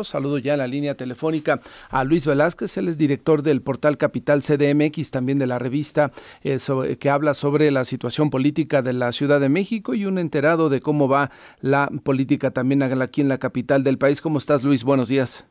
Saludo ya en la línea telefónica a Luis Velázquez, él es director del portal Capital CDMX, también de la revista que habla sobre la situación política de la Ciudad de México y un enterado de cómo va la política también aquí en la capital del país. ¿Cómo estás, Luis? Buenos días.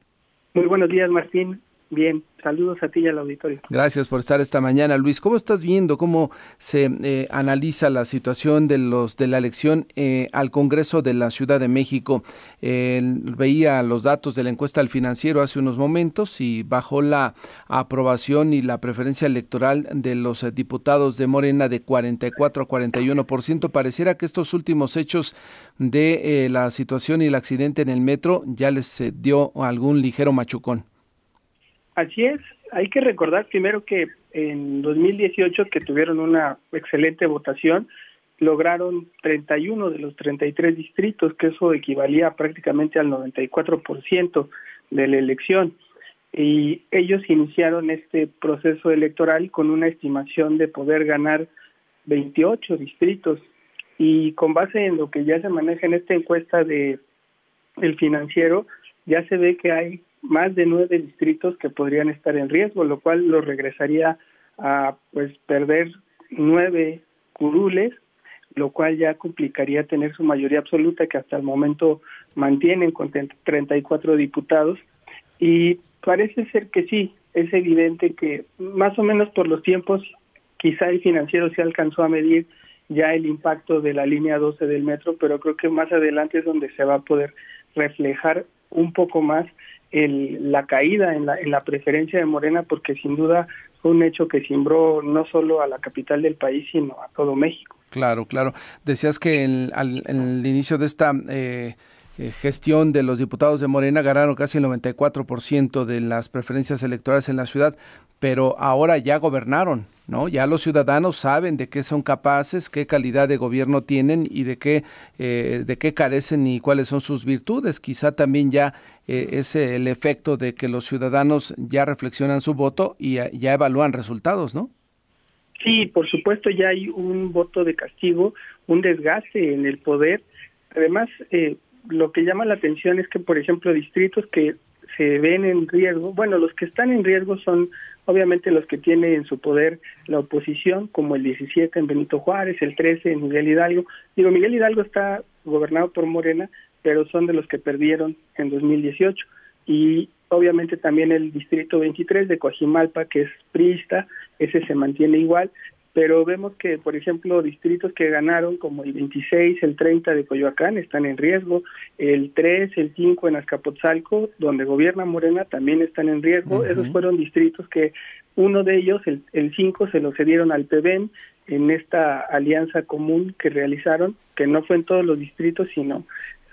Muy buenos días, Martín. Bien, saludos a ti y al auditorio. Gracias por estar esta mañana, Luis. ¿Cómo estás viendo cómo se analiza la situación de la elección al Congreso de la Ciudad de México? Veía los datos de la encuesta del Financiero hace unos momentos y bajó la aprobación y la preferencia electoral de los diputados de Morena de 44 a 41%. Pareciera que estos últimos hechos de la situación y el accidente en el metro ya les dio algún ligero machucón. Así es, hay que recordar primero que en 2018, que tuvieron una excelente votación, lograron 31 de los 33 distritos, que eso equivalía prácticamente al 94% de la elección. Y ellos iniciaron este proceso electoral con una estimación de poder ganar 28 distritos. Y con base en lo que ya se maneja en esta encuesta de El Financiero, ya se ve que hay más de 9 distritos que podrían estar en riesgo, lo cual los regresaría a perder 9 curules, lo cual ya complicaría tener su mayoría absoluta, que hasta el momento mantienen con 34 diputados. Y parece ser que sí, es evidente que más o menos por los tiempos, quizá El Financiero se alcanzó a medir ya el impacto de la línea 12 del metro, pero creo que más adelante es donde se va a poder reflejar un poco más la caída en la preferencia de Morena, porque sin duda fue un hecho que cimbró no solo a la capital del país, sino a todo México. Claro, claro. Decías que en el inicio de esta gestión de los diputados de Morena ganaron casi el 94% de las preferencias electorales en la ciudad, pero ahora ya gobernaron, ¿no? Ya los ciudadanos saben de qué son capaces, qué calidad de gobierno tienen y de qué carecen y cuáles son sus virtudes. Quizá también ya es el efecto de que los ciudadanos ya reflexionan su voto y ya evalúan resultados, ¿no? Sí, por supuesto, ya hay un voto de castigo, un desgaste en el poder. Además, lo que llama la atención es que, por ejemplo, distritos que se ven en riesgo, bueno, los que están en riesgo son obviamente los que tiene en su poder la oposición, como el 17 en Benito Juárez, el 13 en Miguel Hidalgo. Miguel Hidalgo está gobernado por Morena, pero son de los que perdieron en 2018. Y obviamente también el distrito 23 de Coajimalpa, que es priista, ese se mantiene igual. Pero vemos que, por ejemplo, distritos que ganaron, como el 26, el 30 de Coyoacán, están en riesgo. El 3, el 5 en Azcapotzalco, donde gobierna Morena, también están en riesgo. Uh-huh. Esos fueron distritos que uno de ellos, el 5, se lo cedieron al PBM en esta alianza común que realizaron, que no fue en todos los distritos, sino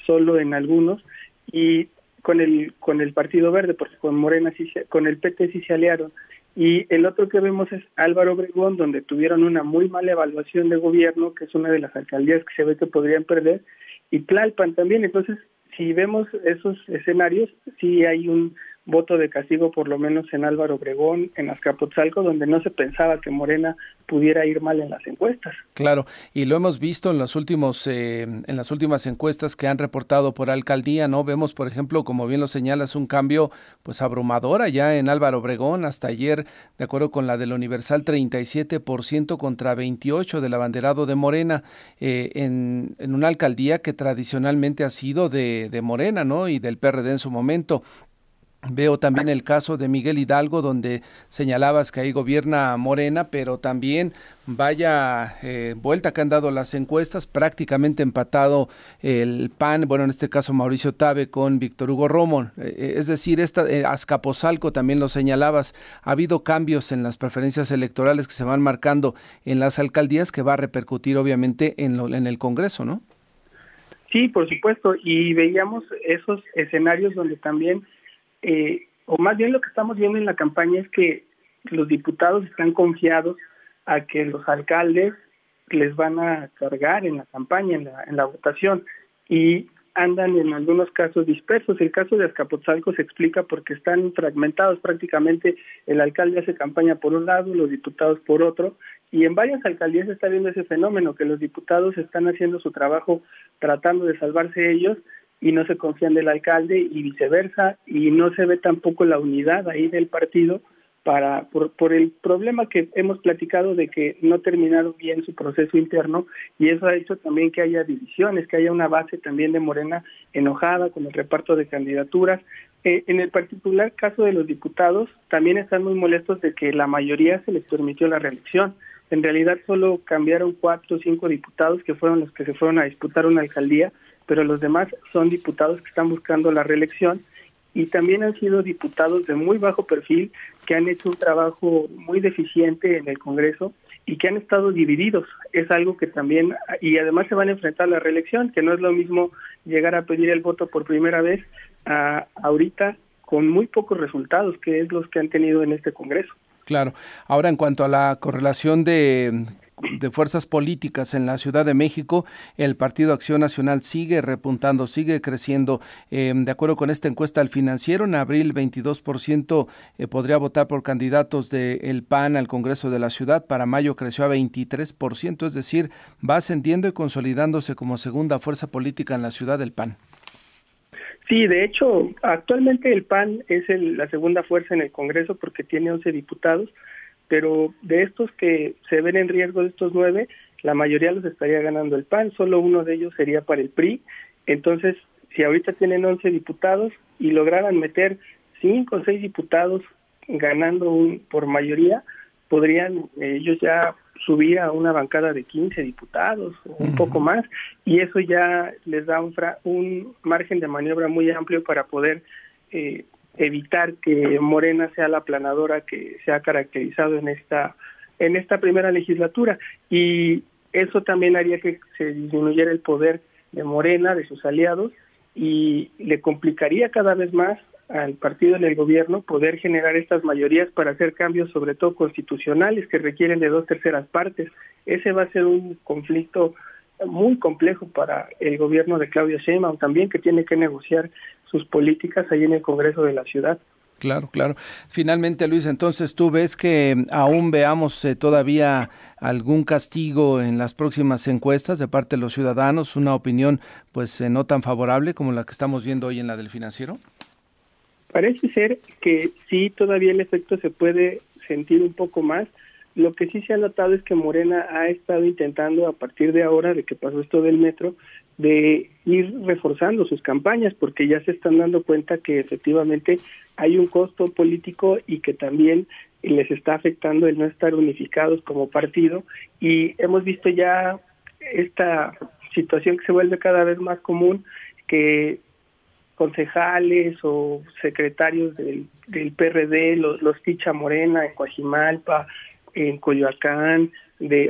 solo en algunos. Y con el Partido Verde, porque con Morena con el PT sí se aliaron. Y el otro que vemos es Álvaro Obregón, donde tuvieron una muy mala evaluación de gobierno, que es una de las alcaldías que se ve que podrían perder, y Tlalpan también. Entonces, si vemos esos escenarios, sí hay un voto de castigo, por lo menos en Álvaro Obregón, en Azcapotzalco, donde no se pensaba que Morena pudiera ir mal en las encuestas. Claro, y lo hemos visto en las últimas encuestas que han reportado por alcaldía, ¿no? Vemos, por ejemplo, como bien lo señalas, un cambio pues abrumador allá en Álvaro Obregón. Hasta ayer, de acuerdo con la del Universal, 37% contra 28% del abanderado de Morena, en una alcaldía que tradicionalmente ha sido de Morena, ¿no? Y del PRD en su momento. Veo también el caso de Miguel Hidalgo, donde señalabas que ahí gobierna Morena, pero también vaya vuelta que han dado las encuestas, prácticamente empatado el PAN, bueno, en este caso Mauricio Tabe con Víctor Hugo Romo. Es decir, Azcapotzalco también lo señalabas, ha habido cambios en las preferencias electorales que se van marcando en las alcaldías que va a repercutir obviamente en el Congreso, ¿no? Sí, por supuesto, y veíamos esos escenarios donde también o más bien lo que estamos viendo en la campaña es que los diputados están confiados a que los alcaldes les van a cargar en la campaña, en la votación, y andan en algunos casos dispersos. El caso de Azcapotzalco se explica porque están fragmentados prácticamente. El alcalde hace campaña por un lado, los diputados por otro, y en varias alcaldías se está viendo ese fenómeno, que los diputados están haciendo su trabajo tratando de salvarse ellos, y no se confían del alcalde y viceversa, y no se ve tampoco la unidad ahí del partido por el problema que hemos platicado de que no terminaron bien su proceso interno, y eso ha hecho también que haya divisiones, que haya una base también de Morena enojada con el reparto de candidaturas. En el particular caso de los diputados, también están muy molestos de que la mayoría se les permitió la reelección. En realidad solo cambiaron 4 o 5 diputados que fueron los que se fueron a disputar una alcaldía, pero los demás son diputados que están buscando la reelección, y también han sido diputados de muy bajo perfil que han hecho un trabajo muy deficiente en el Congreso y que han estado divididos. Es algo que también, y además se van a enfrentar a la reelección, que no es lo mismo llegar a pedir el voto por primera vez a ahorita con muy pocos resultados, que es los que han tenido en este Congreso. Claro. Ahora, en cuanto a la correlación de fuerzas políticas en la Ciudad de México, el Partido Acción Nacional sigue repuntando, sigue creciendo. De acuerdo con esta encuesta del Financiero, en abril 22% podría votar por candidatos del PAN al Congreso de la Ciudad. Para mayo creció a 23%, es decir, va ascendiendo y consolidándose como segunda fuerza política en la ciudad del PAN. Sí, de hecho, actualmente el PAN es la segunda fuerza en el Congreso porque tiene 11 diputados, pero de estos que se ven en riesgo, de estos 9, la mayoría los estaría ganando el PAN, solo uno de ellos sería para el PRI. Entonces, si ahorita tienen 11 diputados y lograran meter 5 o 6 diputados ganando por mayoría, podrían ellos ya subir a una bancada de 15 diputados o un poco más, y eso ya les da un margen de maniobra muy amplio para poder evitar que Morena sea la aplanadora que se ha caracterizado en esta primera legislatura, y eso también haría que se disminuyera el poder de Morena, de sus aliados, y le complicaría cada vez más al partido en el gobierno poder generar estas mayorías para hacer cambios, sobre todo constitucionales, que requieren de 2/3 partes. Ese va a ser un conflicto muy complejo para el gobierno de Claudia Sheinbaum también, que tiene que negociar sus políticas ahí en el Congreso de la ciudad. Claro, claro. Finalmente, Luis, entonces, ¿tú ves que aún veamos todavía algún castigo en las próximas encuestas de parte de los ciudadanos, una opinión pues no tan favorable como la que estamos viendo hoy en la del Financiero? Parece ser que sí, todavía el efecto se puede sentir un poco más. Lo que sí se ha notado es que Morena ha estado intentando, a partir de ahora, de que pasó esto del metro, de ir reforzando sus campañas, porque ya se están dando cuenta que efectivamente hay un costo político y que también les está afectando el no estar unificados como partido, y hemos visto ya esta situación que se vuelve cada vez más común, que concejales o secretarios del PRD los ficha Morena en Coajimalpa, en Coyoacán,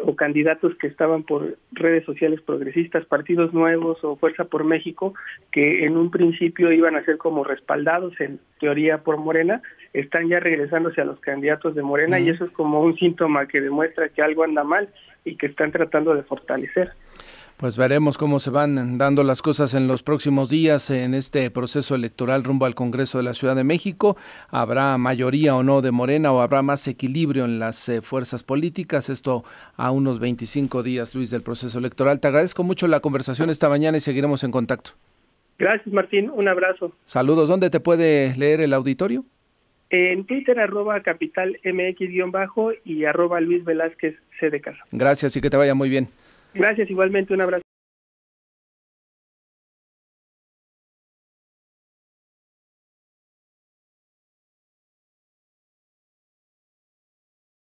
o candidatos que estaban por redes sociales progresistas, partidos nuevos o Fuerza por México, que en un principio iban a ser como respaldados en teoría por Morena, están ya regresándose a los candidatos de Morena, y eso es como un síntoma que demuestra que algo anda mal y que están tratando de fortalecer. Pues veremos cómo se van dando las cosas en los próximos días en este proceso electoral rumbo al Congreso de la Ciudad de México. ¿Habrá mayoría o no de Morena, o habrá más equilibrio en las fuerzas políticas? Esto a unos 25 días, Luis, del proceso electoral. Te agradezco mucho la conversación esta mañana y seguiremos en contacto. Gracias, Martín. Un abrazo. Saludos. ¿Dónde te puede leer el auditorio? En Twitter, @capitalmx_ y @Luis Velázquez C de casa. Gracias y que te vaya muy bien. Gracias, igualmente, un abrazo.